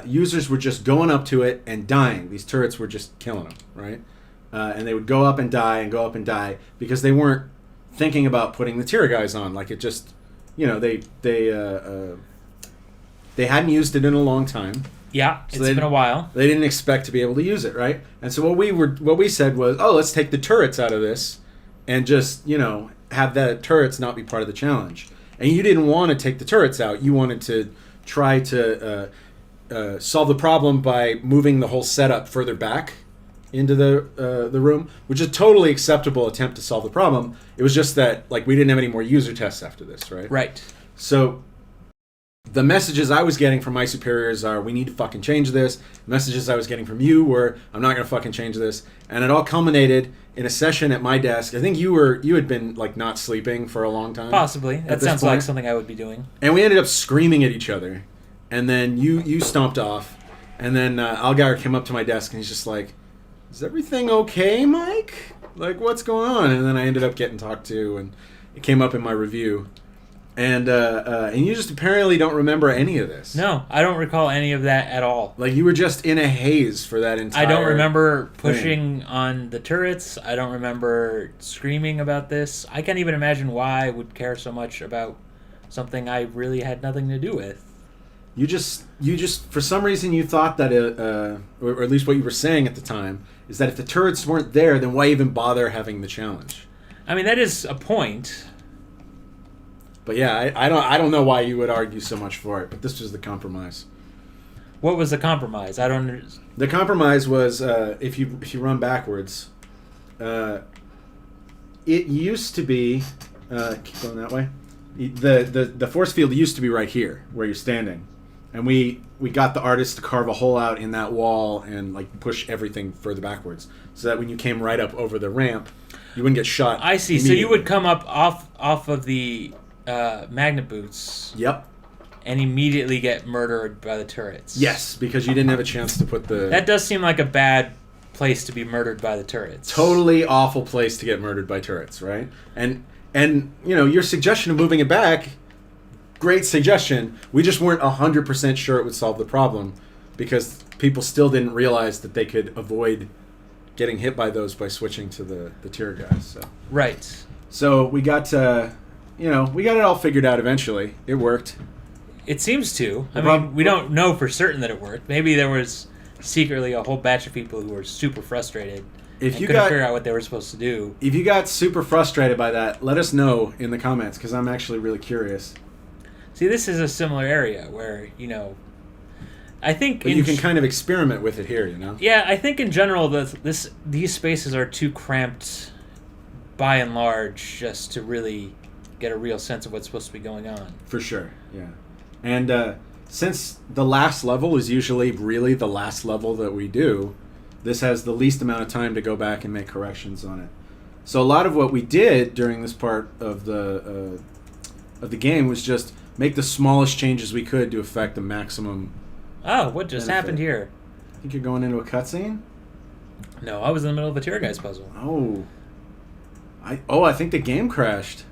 users were just going up to it and dying. These turrets were just killing them, right? And they would go up and die and go up and die because they weren't thinking about putting the tear guys on. Like it just, they hadn't used it in a long time. Yeah, so it's been a while. They didn't expect to be able to use it, right? And so what we said was, let's take the turrets out of this and just, have the turrets not be part of the challenge. And you didn't want to take the turrets out. You wanted to try to solve the problem by moving the whole setup further back into the room, which is a totally acceptable attempt to solve the problem. It was just that we didn't have any more user tests after this, right? Right. So the messages I was getting from my superiors are, we need to fucking change this. Messages I was getting from you were, I'm not going to fucking change this. And it all culminated in a session at my desk. I think you had been not sleeping for a long time. Possibly. That sounds like something I would be doing. And we ended up screaming at each other. And then you stomped off. And then Algar came up to my desk and he's just like, is everything okay, Mike? What's going on? And then I ended up getting talked to, and it came up in my review. And you just apparently don't remember any of this. No, I don't recall any of that at all. You were just in a haze for that entire I don't remember pushing on the turrets. I don't remember screaming about this. I can't even imagine why I would care so much about something I really had nothing to do with. You just for some reason you thought that or at least what you were saying at the time is that if the turrets weren't there, then why even bother having the challenge? I mean, that is a point. But yeah, I don't know why you would argue so much for it, but this was the compromise. What was the compromise? I don't understand. The compromise was if you run backwards, it used to be keep going that way. The force field used to be right here where you're standing, and we got the artist to carve a hole out in that wall and push everything further backwards, so that when you came right up over the ramp, you wouldn't get shot. I see. So you would come up off of the magnet boots. Yep. And immediately get murdered by the turrets. Yes, because you didn't have a chance to put the... That does seem like a bad place to be murdered by the turrets. Totally awful place to get murdered by turrets, right? And your suggestion of moving it back, great suggestion. We just weren't 100% sure it would solve the problem because people still didn't realize that they could avoid getting hit by those by switching to the tear guys. So. Right. So we got we got it all figured out eventually. It worked. It seems to. I mean, we don't know for certain that it worked. Maybe there was secretly a whole batch of people who were super frustrated and couldn't figure out what they were supposed to do. If you got super frustrated by that, let us know in the comments, because I'm actually really curious. See, this is a similar area where, I think... But you can kind of experiment with it here, Yeah, I think in general, these spaces are too cramped, by and large, just to really get a real sense of what's supposed to be going on. For sure, yeah. And since the last level is usually really the last level that we do, this has the least amount of time to go back and make corrections on it. So a lot of what we did during this part of the game was just make the smallest changes we could to affect the maximum. Oh, what just happened here? I think you're going into a cutscene? No, I was in the middle of a tear guys puzzle. Oh. I think the game crashed.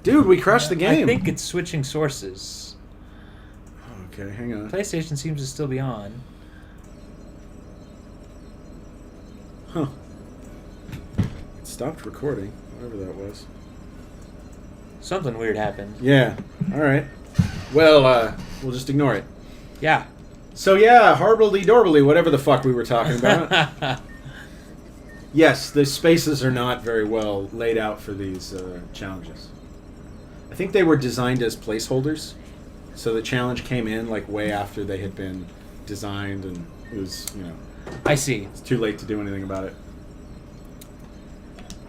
Dude, we crashed the game. I think it's switching sources. Okay, hang on. PlayStation seems to still be on. Huh. It stopped recording, whatever that was. Something weird happened. Yeah. All right. Well, we'll just ignore it. Yeah. So yeah, harbly dorbly, whatever the fuck we were talking about. Yes, the spaces are not very well laid out for these challenges. I think they were designed as placeholders, so the challenge came in way after they had been designed, and it was I see. It's too late to do anything about it.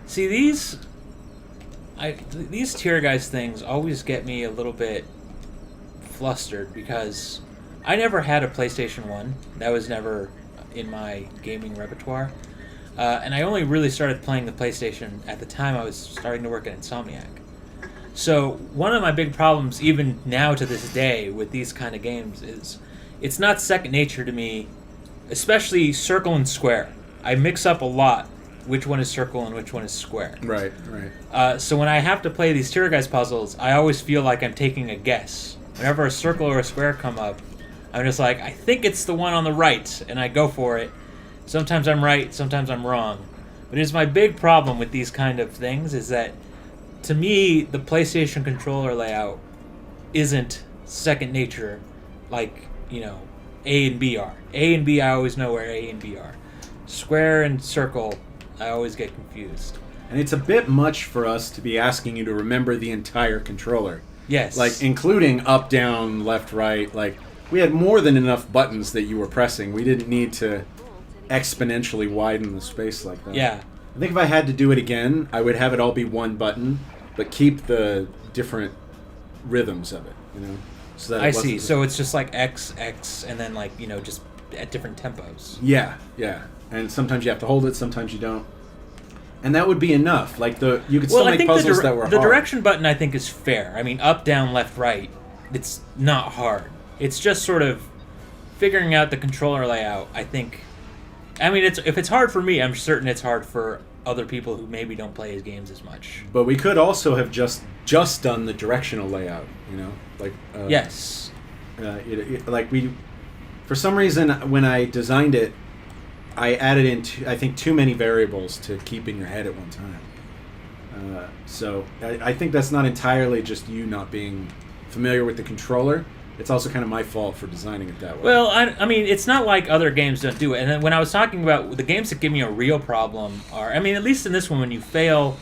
See, these tear guys things always get me a little bit flustered because I never had a PlayStation 1. That was never in my gaming repertoire. And I only really started playing the PlayStation at the time I was starting to work at Insomniac. So one of my big problems, even now to this day, with these kind of games is it's not second nature to me, especially circle and square. I mix up a lot which one is circle and which one is square. Right, right. So when I have to play these tear guys puzzles, I always feel like I'm taking a guess. Whenever a circle or a square come up, I'm just like, I think it's the one on the right, and I go for it. Sometimes I'm right, sometimes I'm wrong. But it's my big problem with these kind of things is that, to me, the PlayStation controller layout isn't second nature like, A and B are. A and B, I always know where A and B are. Square and circle, I always get confused. And it's a bit much for us to be asking you to remember the entire controller. Yes. Like, including up, down, left, right. Like, we had more than enough buttons that you were pressing. We didn't need to exponentially widen the space like that. Yeah. I think if I had to do it again, I would have it all be one button, but keep the different rhythms of it, So that I see. So it's just like X, X, and then just at different tempos. Yeah. And sometimes you have to hold it, sometimes you don't. And that would be enough. Like you could still make puzzles that were hard. The direction button, I think, is fair. I mean, up, down, left, right. It's not hard. It's just sort of figuring out the controller layout. I think. I mean, if it's hard for me, I'm certain it's hard for other people who maybe don't play his games as much. But we could also have just done the directional layout. Like. Yes. For some reason, when I designed it, I added in, I think, too many variables to keep in your head at one time. So I think that's not entirely just you not being familiar with the controller. It's also kind of my fault for designing it that way. Well, I mean, it's not like other games don't do it. And then when I was talking about the games that give me a real problem are, I mean, at least in this one, when you fail,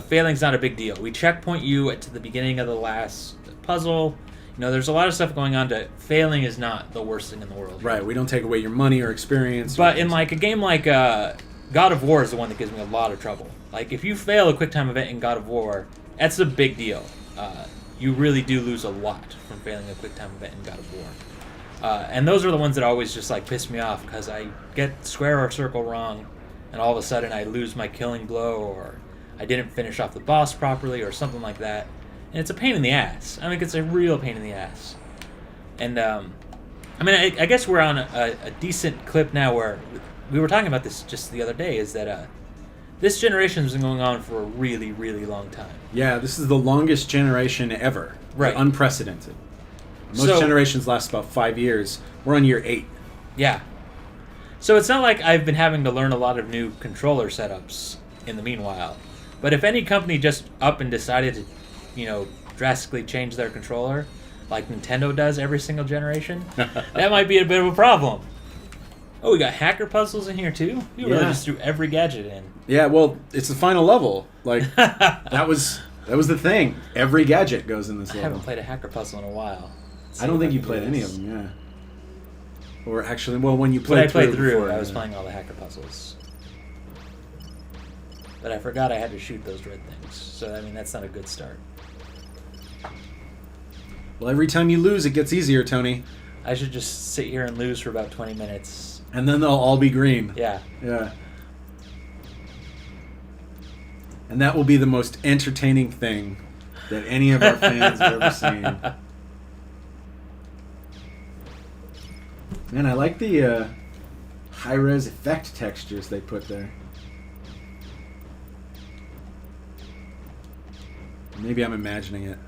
failing's not a big deal. We checkpoint you to the beginning of the last puzzle. There's a lot of stuff going on to failing is not the worst thing in the world. Right, we don't take away your money or experience. But in like a game like God of War is the one that gives me a lot of trouble. Like if you fail a QuickTime event in God of War, that's a big deal. You really do lose a lot from failing a QuickTime event in God of War. And those are the ones that always just like piss me off because I get square or circle wrong, and all of a sudden I lose my killing blow, or I didn't finish off the boss properly, or something like that. And it's a pain in the ass. I mean, it's a real pain in the ass. And, I mean, I guess we're on a decent clip now where we were talking about this just the other day, is that this generation has been going on for a really, really long time. Yeah, this is the longest generation ever. Right. Unprecedented. Most generations last about 5 years. We're on year 8. Yeah. So it's not like I've been having to learn a lot of new controller setups in the meanwhile. But if any company just up and decided to, drastically change their controller, like Nintendo does every single generation, that might be a bit of a problem. Oh, we got hacker puzzles in here too? You really just threw every gadget in. Yeah, well, it's the final level. Like, that was the thing. Every gadget goes in this level. I haven't played a hacker puzzle in a while. I don't think you played any of them, yeah. Or actually, well, when you played through before, I was playing all the hacker puzzles. But I forgot I had to shoot those red things. So, I mean, that's not a good start. Well, every time you lose, it gets easier, Tony. I should just sit here and lose for about 20 minutes. And then they'll all be green. Yeah. Yeah. And that will be the most entertaining thing that any of our fans have ever seen. Man, I like the high-res effect textures they put there. Maybe I'm imagining it.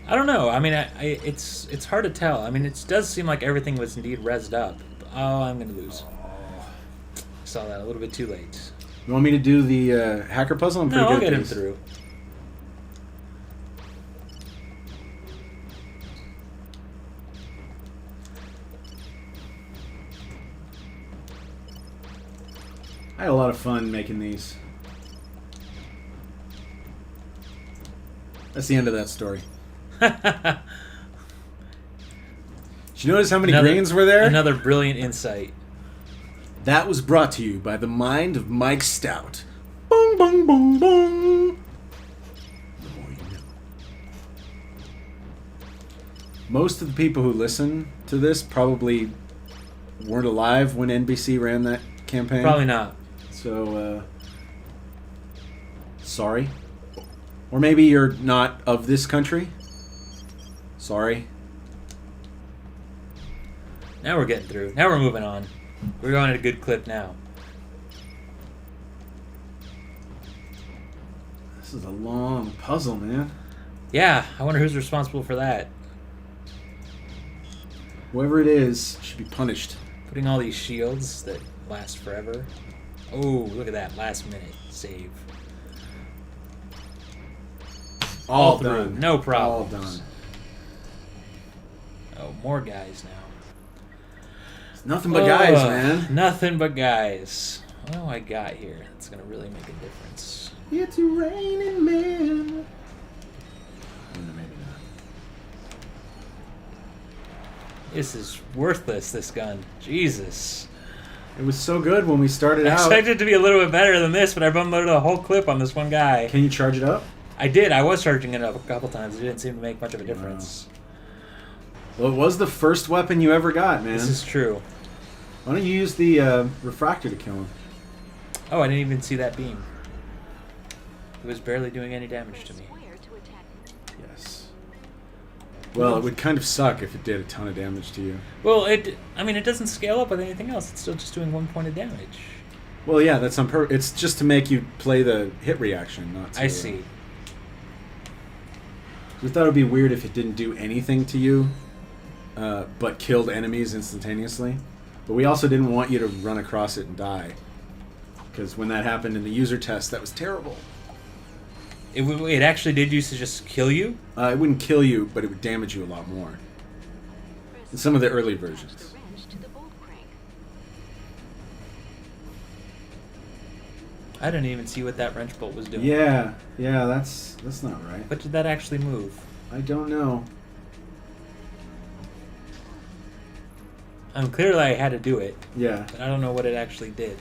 I don't know. I mean, it's hard to tell. I mean, it does seem like everything was indeed rezzed up. Oh, I'm going to lose. Saw that a little bit too late. You want me to do the hacker puzzle? I'm pretty good I'll get at him these. through. I had a lot of fun making these. That's the end of that story. Did you notice how many greens were there? Another brilliant insight. That was brought to you by the mind of Mike Stout. Boom, boom, boom, boom. The more you know. Most of the people who listen to this probably weren't alive when NBC ran that campaign. Probably not. So, sorry. Or maybe you're not of this country. Sorry. Now we're getting through. Now we're moving on. We're going at a good clip now. This is a long puzzle, man. Yeah, I wonder who's responsible for that. Whoever it is should be punished. Putting all these shields that last forever. Oh, look at that. Last minute save. All through. done. No problems. All done. Oh, more guys now. It's nothing but guys, man. Nothing but guys. What do I got here? It's going to really make a difference. It's raining men. Maybe not. This is worthless, this gun. Jesus. It was so good when we started I out. expected it to be a little bit better than this, but I've unloaded a whole clip on this one guy. Can you charge it up? I did. I was charging it up a couple times. It didn't seem to make much of a difference. Well, it was the first weapon you ever got, man. This is true. Why don't you use the refractor to kill him? Oh, I didn't even see that beam. It was barely doing any damage to me. Yes. Well, it would kind of suck if it did a ton of damage to you. Well, I mean, it doesn't scale up with anything else. It's still just doing 1 point of damage. Well, yeah, that's on purpose. It's just to make you play the hit reaction, not to... I see. We thought it would be weird if it didn't do anything to you, but killed enemies instantaneously. But we also didn't want you to run across it and die. Because when that happened in the user test, that was terrible. It actually did used to just kill you? It wouldn't kill you, but it would damage you a lot more. In some of the early versions. I didn't even see what that wrench bolt was doing. Yeah, that's not right. But did that actually move? I don't know. I mean, clearly I had to do it. Yeah. But I don't know what it actually did.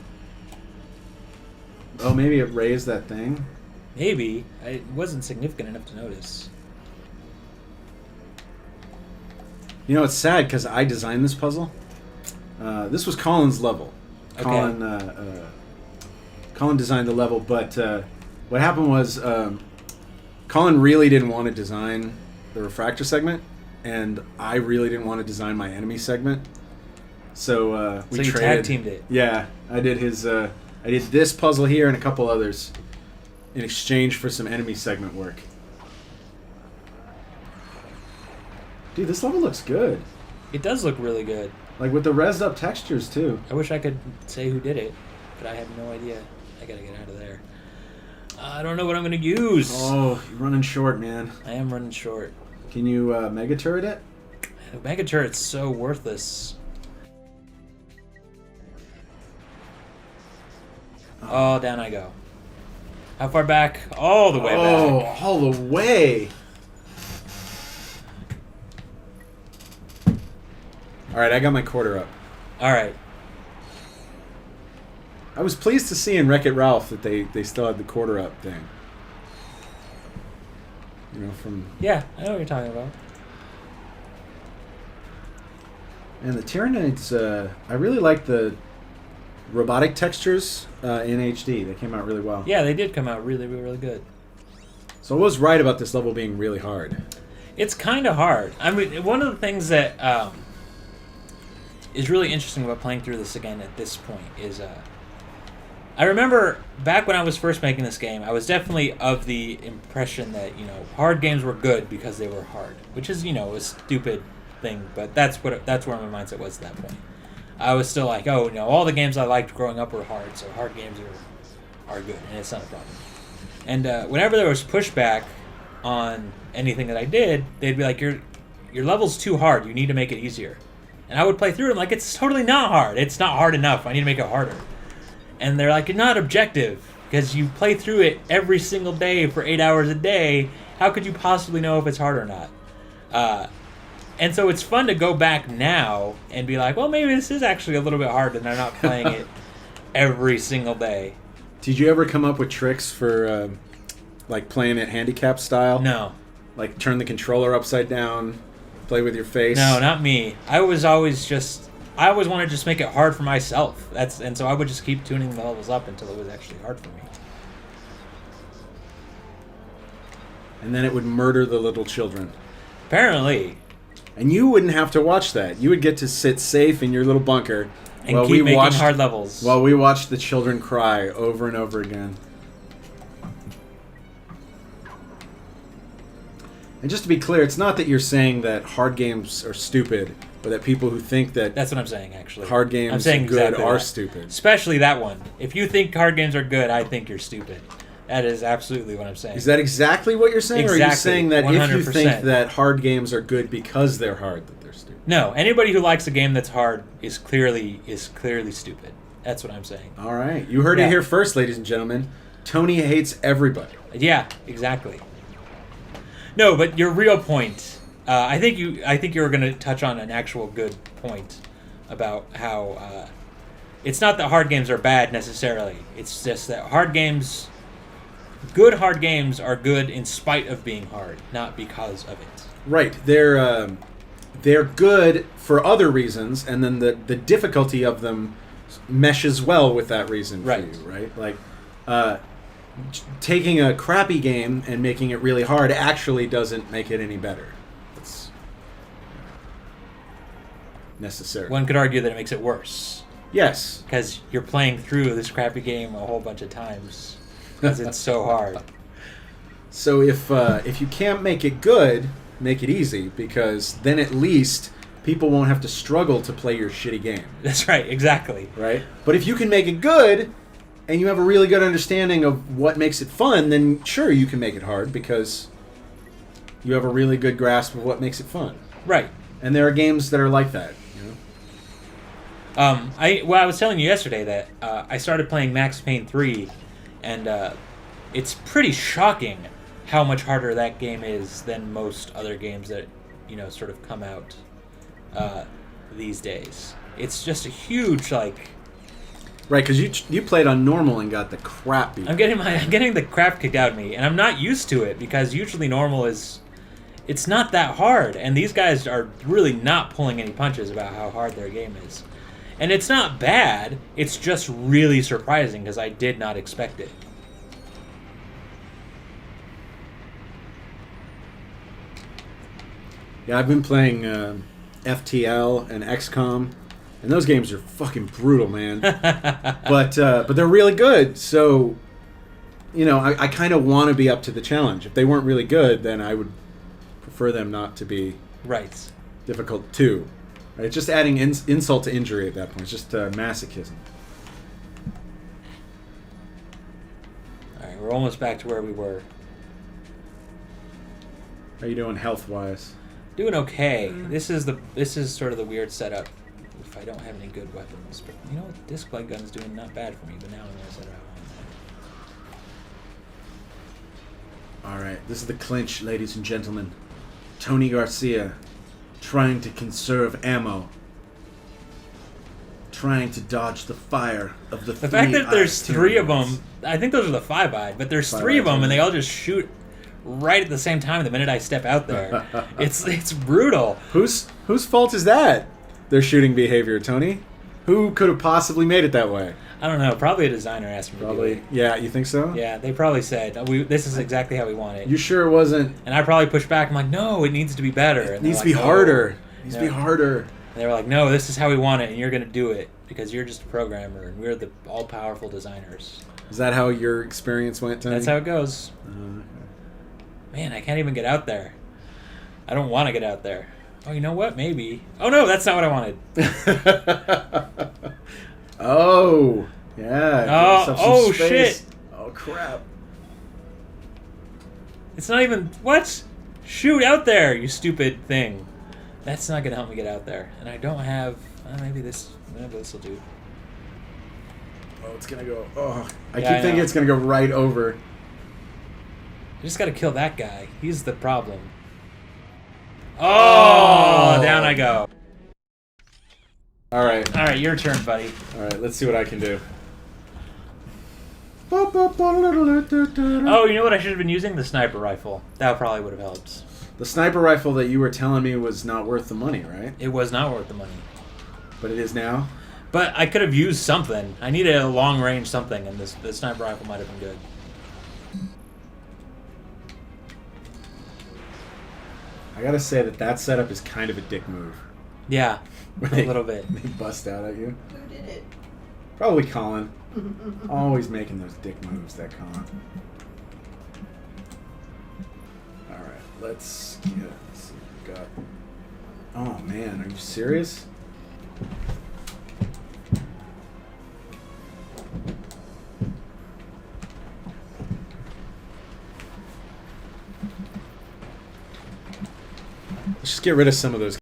Oh, maybe it raised that thing? Maybe. It wasn't significant enough to notice. You know, it's sad because I designed this puzzle. This was Colin's level. Okay. Colin designed the level, but what happened was Colin really didn't want to design the refractor segment, and I really didn't want to design my enemy segment. So we you traded. tag teamed it. Yeah, I did I did this puzzle here and a couple others in exchange for some enemy segment work. Dude, this level looks good. It does look really good. Like with the rezzed up textures too. I wish I could say who did it, but I have no idea. I gotta get out of there. I don't know what I'm gonna use. Oh, you're running short, man. I am running short. Can you mega turret it? The mega turret's so worthless. Oh, down I go. How far back? All the way back. Oh, all the way. All right, I got my quarter up. All right. I was pleased to see in Wreck-It Ralph that they still had the quarter up thing. You know, from... Yeah, I know what you're talking about. And the Tyranids, I really like the robotic textures in HD. They came out really well. Yeah, they did come out really, really, really good. So I was right about this level being really hard. It's kind of hard. I mean, one of the things that is really interesting about playing through this again at this point is... I remember back when I was first making this game, I was definitely of the impression that, you know, hard games were good because they were hard, which is, you know, a stupid thing, but that's where my mindset was at that point. I was still like, oh, you know, all the games I liked growing up were hard, so hard games are good, and it's not a problem. And whenever there was pushback on anything that I did, they'd be like, your level's too hard, you need to make it easier. And I would play through it, I'm like, it's totally not hard, it's not hard enough, I need to make it harder. And they're like, you're not objective, because you play through it every single day for 8 hours a day. How could you possibly know if it's hard or not? And so it's fun to go back now and be like, well, maybe this is actually a little bit hard, and I'm not playing it every single day. Did you ever come up with tricks for, like, playing it handicap style? No. Like, turn the controller upside down, play with your face? No, not me. I always want to just make it hard for myself. And so I would just keep tuning the levels up until it was actually hard for me. And then it would murder the little children. Apparently. And you wouldn't have to watch that. You would get to sit safe in your little bunker and keep making hard levels. While we watched the children cry over and over again. And just to be clear, it's not that you're saying that hard games are stupid or that people who think that That's what I'm saying, actually. hard games I'm saying are good exactly are that. stupid. Especially that one. If you think hard games are good, I think you're stupid. That is absolutely what I'm saying. Is that exactly what you're saying? Exactly. Or are you saying that 100%. if you think that hard games are good because they're hard, that they're stupid? No, anybody who likes a game that's hard is clearly stupid. That's what I'm saying. All right. You heard it here first, ladies and gentlemen. Tony hates everybody. Yeah, exactly. No, but your real point, I think you were going to touch on an actual good point about how it's not that hard games are bad necessarily. It's just that good hard games are good in spite of being hard, not because of it. Right. They're good for other reasons, and then the difficulty of them meshes well with that reason for you, right? Like, taking a crappy game and making it really hard actually doesn't make it any better. It's necessary. One could argue that it makes it worse. Yes. Because you're playing through this crappy game a whole bunch of times because it's so hard. So if you can't make it good, make it easy, because then at least people won't have to struggle to play your shitty game. That's right, exactly. Right? But if you can make it good, and you have a really good understanding of what makes it fun, then sure, you can make it hard, because you have a really good grasp of what makes it fun. Right. And there are games that are like that, you know? I was telling you yesterday that I started playing Max Payne 3, and it's pretty shocking how much harder that game is than most other games that, sort of come out these days. It's just a huge, Right, because you played on normal and got the crap beat. I'm getting the crap kicked out of me, and I'm not used to it, because usually normal it's not that hard, and these guys are really not pulling any punches about how hard their game is. And it's not bad, it's just really surprising, because I did not expect it. Yeah, I've been playing FTL and XCOM, and those games are fucking brutal, man. but they're really good, so I kind of want to be up to the challenge. If they weren't really good, then I would prefer them not to be difficult too. Right? It's just adding insult to injury at that point. It's just masochism. All right, we're almost back to where we were. How you doing health-wise? Doing okay. This is sort of the weird setup. If I don't have any good weapons, but disc light gun's doing not bad for me. But now I'm gonna set it out. All right, this is the clinch, ladies and gentlemen. Tony Garcia, trying to conserve ammo, trying to dodge the fire of the fact that there's three of them, I think those are the five-eyed, but there's three of them, and they all just shoot right at the same time the minute I step out there. It's brutal. Whose fault is that? Their shooting behavior, Tony? Who could have possibly made it that way? I don't know. Probably a designer asked me to do it. Yeah, you think so? Yeah, they probably said, this is exactly how we want it. You sure it wasn't? And I probably pushed back. I'm like, no, it needs to be better. It needs to be harder. It needs to be harder. And they were like, no, this is how we want it, and you're going to do it because you're just a programmer, and we're the all-powerful designers. Is that how your experience went, Tony? That's how it goes. Okay. Man, I can't even get out there. I don't want to get out there. Oh, you know what? Maybe. Oh, no, that's not what I wanted. Oh, yeah. Oh, shit. Oh, crap. It's not even... What? Shoot out there, you stupid thing. That's not going to help me get out there. And I don't have... maybe this will do. Oh, it's going to go... Oh, I keep thinking it's going to go right over. I just got to kill that guy. He's the problem. Oh, down I go. All right, your turn, buddy. All right, let's see what I can do. Oh, you know what I should have been using? The sniper rifle. That probably would have helped. The sniper rifle that you were telling me was not worth the money, right? It was not worth the money. But it is now? But I could have used something. I needed a long-range something, and the sniper rifle might have been good. I gotta say that setup is kind of a dick move. Yeah, a little bit. They bust out at you. Who did it? Probably Colin. Always making those dick moves, that Colin. Alright, let's see what we've got. Oh man, are you serious? Let's just get rid of some of those